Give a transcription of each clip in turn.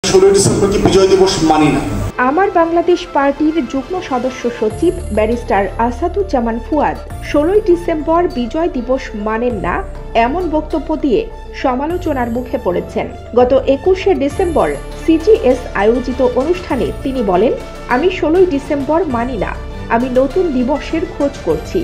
16 December কি বিজয় দিবস মানি না। আমার বাংলাদেশ পার্টির যুগ্ম সদস্য সচিব ব্যারিস্টার আসাদুজ্জামান ফুয়াদ 16 ডিসেম্বর বিজয় দিবস মানেন না এমন বক্তব্য দিয়ে সমালোচনার মুখে পড়েছেন। গত 21শে ডিসেম্বর সিজিএস আয়োজিত অনুষ্ঠানে তিনি বলেন, আমি 16 ডিসেম্বর মানি না, আমি নতুন দিবসের খোঁজ করছি।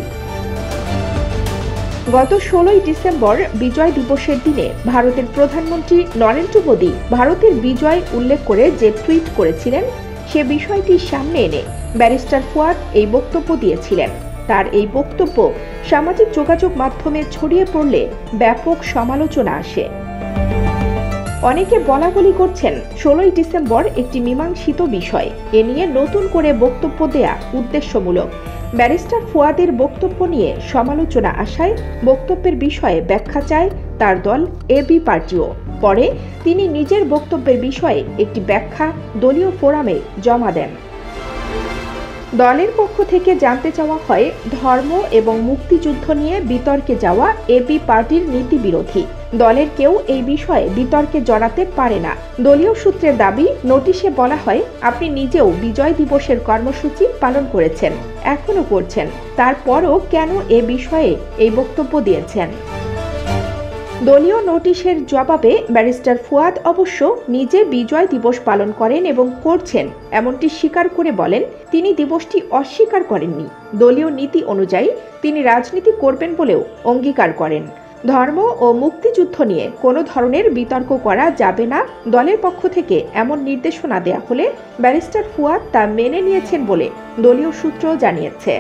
গত 16 ডিসেম্বর বিজয় দিবসের দিনে ভারতের প্রধানমন্ত্রী নরেন্দ্র মোদী ভারতের বিজয় উল্লেখ করে যে টুইট করেছিলেন, সে বিষয়টি সামনে এনে ব্যারিস্টার ফুয়াদ এই বক্তব্য দিয়েছিলেন। তার এই বক্তব্য সামাজিক যোগাযোগ মাধ্যমে ছড়িয়ে পড়লে ব্যাপক সমালোচনা আসে। অনেকে বলাবলি করছেন 16 ডিসেম্বর একটি মীমাংসিত বিষয়, এ নিয়ে নতুন করে বক্তব্য দেয়া উদ্দেশ্যমূলক। ব্যারিস্টার ফুয়াদের বক্তব্য নিয়ে সমালোচনা আসায় বক্তব্যের বিষয়ে ব্যাখ্যা চায় তার দল এবি পার্টিও। পরে তিনি নিজের বক্তব্যের বিষয়ে একটি ব্যাখ্যা দলীয় ফোরামে জমা দেন। দলের পক্ষ থেকে জানতে চাওয়া হয়, ধর্ম এবং মুক্তিযুদ্ধ নিয়ে বিতর্কে যাওয়া এবি পার্টির নীতি বিরোধী। দলের কেউ এই বিষয়ে বিতর্কে জড়াতে পারে না। দলীয় সূত্রের দাবি, নোটিশে বলা হয়, আপনি নিজেও বিজয় দিবসের কর্মসূচি পালন করেছেন, এখনো করছেন, তারপরও কেন এ বিষয়ে এই বক্তব্য দিয়েছেন? দলীয় নোটিশের জবাবে ব্যারিস্টার ফুয়াদ অবশ্য নিজে বিজয় দিবস পালন করেন এবং করছেন এমনটি স্বীকার করে বলেন, তিনি দিবসটি অস্বীকার করেননি। দলীয় নীতি অনুযায়ী তিনি রাজনীতি করবেন বলেও অঙ্গীকার করেন। ধর্ম ও মুক্তিযুদ্ধ নিয়ে কোনো ধরনের বিতর্ক করা যাবে না, দলের পক্ষ থেকে এমন নির্দেশনা দেয়া হলে ব্যারিস্টার ফুয়াদ তা মেনে নিয়েছেন বলে দলীয় সূত্র জানিয়েছে।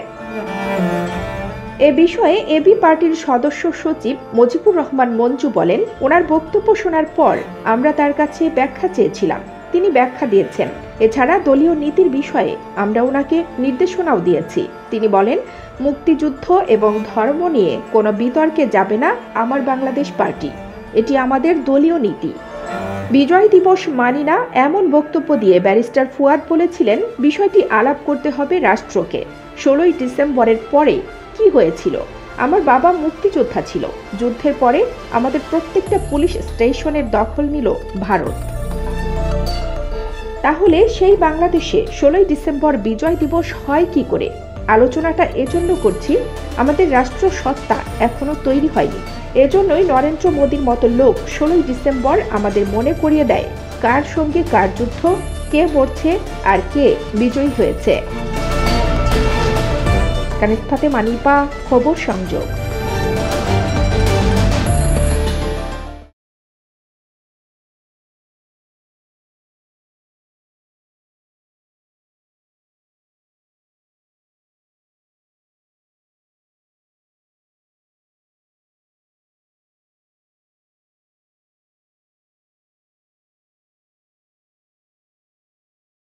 এ বিষয়ে এবি পার্টির সদস্য সচিব মুজিবুর রহমান মঞ্জু বলেন, ওনার বক্তব্য শোনার পর আমরা তার কাছে ব্যাখ্যা চেয়েছিলাম, তিনি ব্যাখ্যা দিয়েছেন। এছাড়া দলীয় নীতির বিষয়ে আমরা ওনাকে নির্দেশনাও দিয়েছি। তিনি বলেন, মুক্তিযুদ্ধ এবং ধর্ম নিয়ে কোনো বিতর্কে যাবে না আমার বাংলাদেশ পার্টি, এটি আমাদের দলীয় নীতি। বিজয় দিবস মানি না এমন বক্তব্য দিয়ে ব্যারিস্টার ফুয়াদ বলেছিলেন, বিষয়টি আলাপ করতে হবে রাষ্ট্রকে। 16 ডিসেম্বরের পরে কি হয়েছিল? আমার বাবা মুক্তিযোদ্ধা ছিল, যুদ্ধের পরে আমাদের প্রত্যেকটা পুলিশ স্টেশনের দখল নিল ভারত। তাহলে সেই বাংলাদেশে 16 ডিসেম্বর বিজয় দিবস হয় কি করে? আলোচনাটা এজন্য করছি, আমাদের রাষ্ট্র সত্তা এখনো তৈরি হয়নি। এজন্যই নরেন্দ্র মোদীর মতো লোক 16 ডিসেম্বর আমাদের মনে করিয়ে দেয় কার সঙ্গে কার যুদ্ধ, কে মরছে আর কে বিজয়ী হয়েছে। কানিস্তাতে মানিপা, খবর সংযোগ।